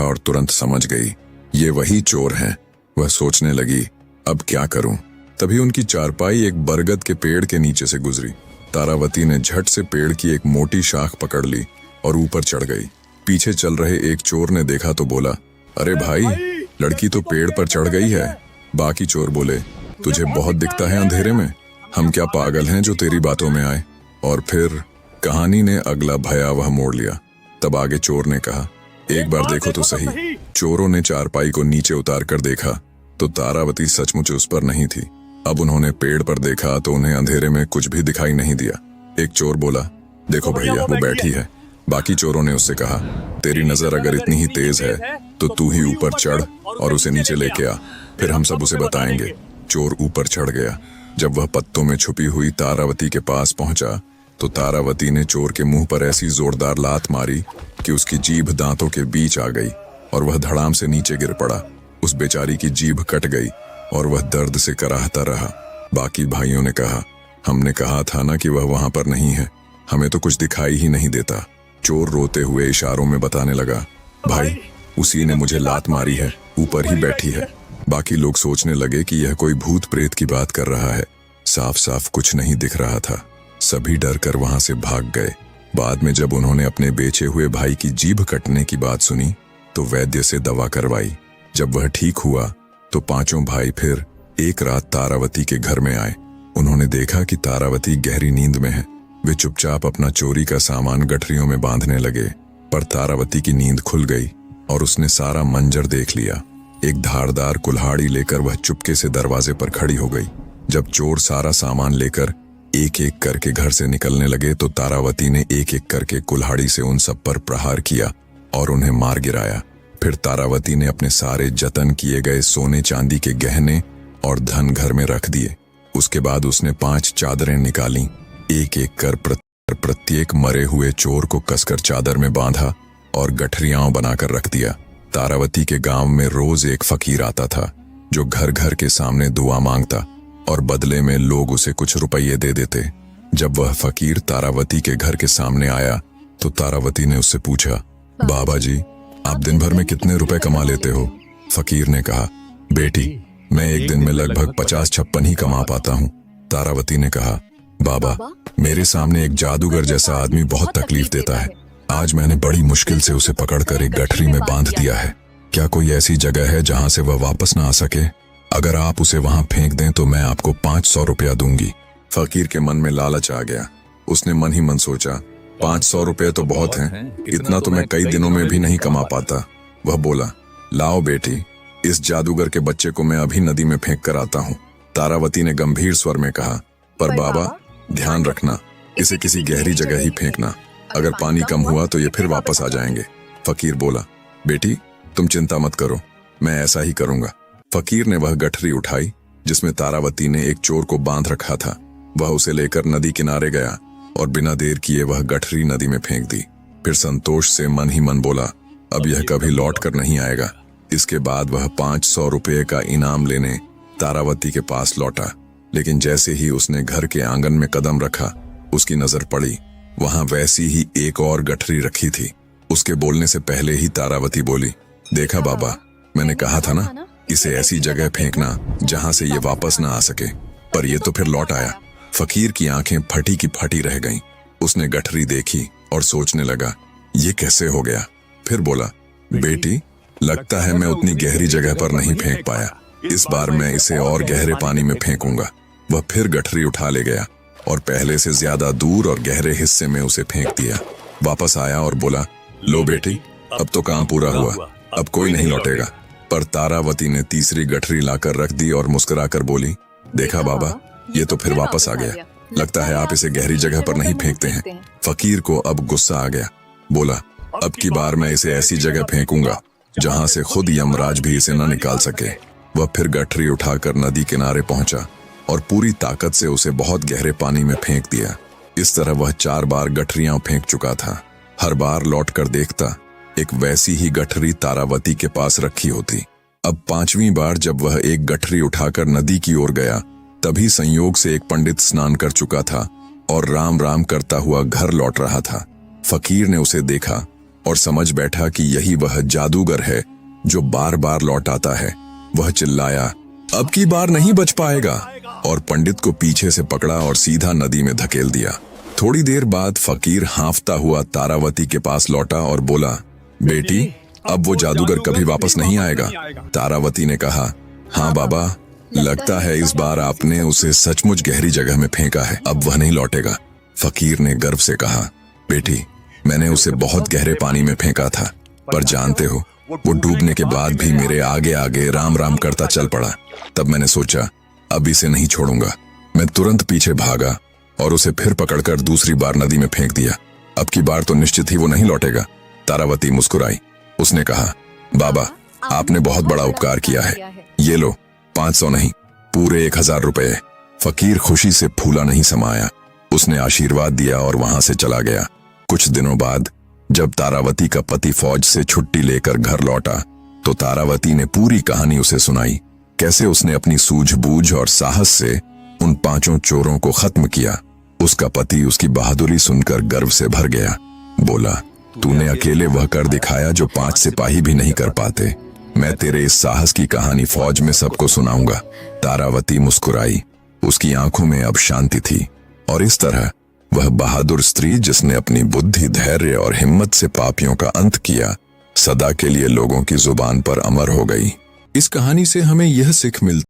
और तुरंत समझ गई ये वही चोर हैं। वह सोचने लगी अब क्या करूं। तभी उनकी चारपाई एक बरगद के पेड़ के नीचे से गुजरी। तारावती ने झट से पेड़ की एक मोटी शाख पकड़ ली और ऊपर चढ़ गई। पीछे चल रहे एक चोर ने देखा तो बोला, अरे भाई, लड़की तो पेड़ पर चढ़ गई है। बाकी चोर बोले, तुझे बहुत दिखता है अंधेरे में, हम क्या पागल हैं जो तेरी बातों में आए। और फिर कहानी ने अगला भयावह मोड़ लिया। तब आगे चोर ने कहा, एक बार देखो तो सही। चोरों ने चारपाई को नीचे उतार कर देखा तो तारावती सचमुच उस पर नहीं थी। अब उन्होंने पेड़ पर देखा तो उन्हें अंधेरे में कुछ भी दिखाई नहीं दिया। एक चोर बोला, देखो भैया, वो बैठी है। बाकी चोरों ने उससे कहा, तेरी नजर अगर इतनी ही तेज है तो तू ही ऊपर चढ़ और उसे नीचे लेके आ, फिर हम सब उसे बताएंगे। चोर ऊपर चढ़ गया। जब वह पत्तों में छुपी हुई तारावती के पास पहुंचा तो तारावती ने चोर के मुंह पर ऐसी जोरदार लात मारी कि उसकी जीभ दांतों के बीच आ गई और वह धड़ाम से नीचे गिर पड़ा। उस बेचारी की जीभ कट गई और वह दर्द से कराहता रहा। बाकी भाइयों ने कहा, हमने कहा था ना कि वह वहां पर नहीं है, हमें तो कुछ दिखाई ही नहीं देता। चोर रोते हुए इशारों में बताने लगा, भाई, उसी ने मुझे लात मारी है, ऊपर ही बैठी है। बाकी लोग सोचने लगे कि यह कोई भूत प्रेत की बात कर रहा है। साफ साफ कुछ नहीं दिख रहा था। सभी डर कर वहां से भाग गए। बाद में जब उन्होंने अपने बेचे हुए भाई की जीभ कटने की बात सुनी तो वैद्य से दवा करवाई। जब वह ठीक हुआ तो पांचों भाई फिर एक रात तारावती के घर में आए। उन्होंने देखा कि तारावती गहरी नींद में है। वे चुपचाप अपना चोरी का सामान गठरियों में बांधने लगे, पर तारावती की नींद खुल गई और उसने सारा मंजर देख लिया। एक धारदार कुल्हाड़ी लेकर वह चुपके से दरवाजे पर खड़ी हो गई। जब चोर सारा सामान लेकर एक एक करके घर से निकलने लगे तो तारावती ने एक एक करके कुल्हाड़ी से उन सब पर प्रहार किया और उन्हें मार गिराया। फिर तारावती ने अपने सारे जतन किए गए सोने चांदी के गहने और धन घर में रख दिए। उसके बाद उसने 5 चादरें निकाली। एक एक कर प्रत्येक मरे हुए चोर को कसकर चादर में बांधा और गठरियां बनाकर रख दिया। तारावती के गांव में रोज एक फकीर आता था जो घर घर के सामने दुआ मांगता और बदले में लोग उसे कुछ रुपये दे देते। जब वह फकीर तारावती के घर के सामने आया तो तारावती ने उससे पूछा, बाबा जी, आप दिन भर में कितने रुपए कमा लेते हो? फकीर ने कहा, बेटी, मैं एक दिन में लगभग 50-56 ही कमा पाता हूँ। तारावती ने कहा, बाबा, मेरे सामने एक जादूगर जैसा आदमी बहुत तकलीफ देता है। आज मैंने बड़ी मुश्किल से उसे पकड़कर एक गठरी में बांध दिया है। क्या कोई ऐसी जगह है जहां से वह वापस ना आ सके? अगर आप उसे वहां फेंक दें तो मैं आपको 500 रुपया दूंगी। फकीर के मन में लालच आ गया। उसने मन ही मन सोचा, 500 रुपये तो बहुत हैं, इतना तो मैं कई दिनों में भी नहीं कमा पाता। वह बोला, लाओ बेटी, इस जादूगर के बच्चे को मैं अभी नदी में फेंक कर आता हूँ। तारावती ने गंभीर स्वर में कहा, पर बाबा, ध्यान रखना, इसे किसी गहरी जगह ही फेंकना। अगर पानी कम हुआ तो ये फिर वापस आ जाएंगे। फकीर बोला, बेटी, तुम चिंता मत करो, मैं ऐसा ही करूंगा। फकीर ने वह गठरी उठाई जिसमें तारावती ने एक चोर को बांध रखा था। वह उसे लेकर नदी किनारे गया और बिना देर किए वह गठरी नदी में फेंक दी। फिर संतोष से मन ही मन बोला, अब यह कभी लौट कर नहीं आएगा। इसके बाद वह 500 रुपये का इनाम लेने तारावती के पास लौटा। लेकिन जैसे ही उसने घर के आंगन में कदम रखा, उसकी नजर पड़ी, वहां वैसी ही एक और गठरी रखी थी। उसके बोलने से पहले ही तारावती बोली, देखा बाबा, मैंने कहा था ना, इसे ऐसी जगह फेंकना जहां से ये वापस ना आ सके। पर ये तो फिर लौट आया। फकीर की आंखें फटी की फटी रह गईं। उसने गठरी देखी और सोचने लगा, ये कैसे हो गया। फिर बोला, बेटी, लगता है मैं उतनी गहरी जगह पर नहीं फेंक पाया। इस बार मैं इसे और गहरे पानी में फेंकूंगा। वह फिर गठरी उठा ले गया और पहले से ज्यादा दूर और गहरे हिस्से में उसे फेंक दिया। वापस आया और बोला, लो बेटी, अब तो काम पूरा हुआ, अब कोई नहीं लौटेगा। पर तारावती ने तीसरी गठरी लाकर रख दी और मुस्कुराकर बोली, देखा बाबा, ये तो फिर वापस आ गया। लगता है आप इसे गहरी जगह पर नहीं फेंकते हैं। फकीर को अब गुस्सा आ गया। बोला, अब की बार मैं इसे ऐसी जगह फेंकूंगा जहां से खुद यमराज भी इसे न निकाल सके। वह फिर गठरी उठाकर नदी किनारे पहुंचा और पूरी ताकत से उसे बहुत गहरे पानी में फेंक दिया। इस तरह वह 4 बार गठरियां फेंक चुका था। हर बार लौटकर देखता, एक वैसी ही गठरी तारावती के पास रखी होती। अब 5वीं बार जब वह एक गठरी उठाकर नदी की ओर गया, तभी संयोग से एक पंडित स्नान कर चुका था और राम राम करता हुआ घर लौट रहा था। फकीर ने उसे देखा और समझ बैठा कि यही वह जादूगर है जो बार बार लौट आता है। वह चिल्लाया, अब की बार नहीं बच पाएगा, और पंडित को पीछे से पकड़ा और सीधा नदी में धकेल दिया। थोड़ी देर बाद फकीर हांफता हुआ तारावती के पास लौटा और बोला, बेटी, अब वो जादूगर कभी वापस नहीं आएगा। तारावती ने कहा, हाँ बाबा, लगता है इस बार आपने उसे सचमुच गहरी जगह में फेंका है, अब वह नहीं लौटेगा। फकीर ने गर्व से कहा, बेटी, मैंने उसे बहुत गहरे पानी में फेंका था, पर जानते हो, वो डूबने के बाद भी मेरे आगे आगे राम राम करता चल पड़ा। तब मैंने सोचा, अब इसे नहीं छोड़ूंगा। मैं तुरंत पीछे भागा और उसे फिर पकड़कर दूसरी बार नदी में फेंक दिया। अब की बार तो निश्चित ही वो नहीं लौटेगा। तारावती मुस्कुराई। उसने कहा, बाबा, आपने बहुत बड़ा उपकार किया है। ये लो, 500 नहीं, पूरे 1000 रुपए। फकीर खुशी से फूला नहीं समाया। उसने आशीर्वाद दिया और वहां से चला गया। कुछ दिनों बाद जब तारावती का पति फौज से छुट्टी लेकर घर लौटा तो तारावती ने पूरी कहानी उसे सुनाई, कैसे उसने अपनी सूझबूझ और साहस से उन 5 चोरों को खत्म किया। उसका पति उसकी बहादुरी सुनकर गर्व से भर गया। बोला, तूने अकेले वह कर दिखाया जो 5 सिपाही भी नहीं कर पाते। मैं तेरे इस साहस की कहानी फौज में सबको सुनाऊंगा। तारावती मुस्कुराई। उसकी आंखों में अब शांति थी, और इस तरह वह बहादुर स्त्री जिसने अपनी बुद्धि, धैर्य और हिम्मत से पापियों का अंत किया, सदा के लिए लोगों की जुबान पर अमर हो गई। इस कहानी से हमें यह सीख मिलती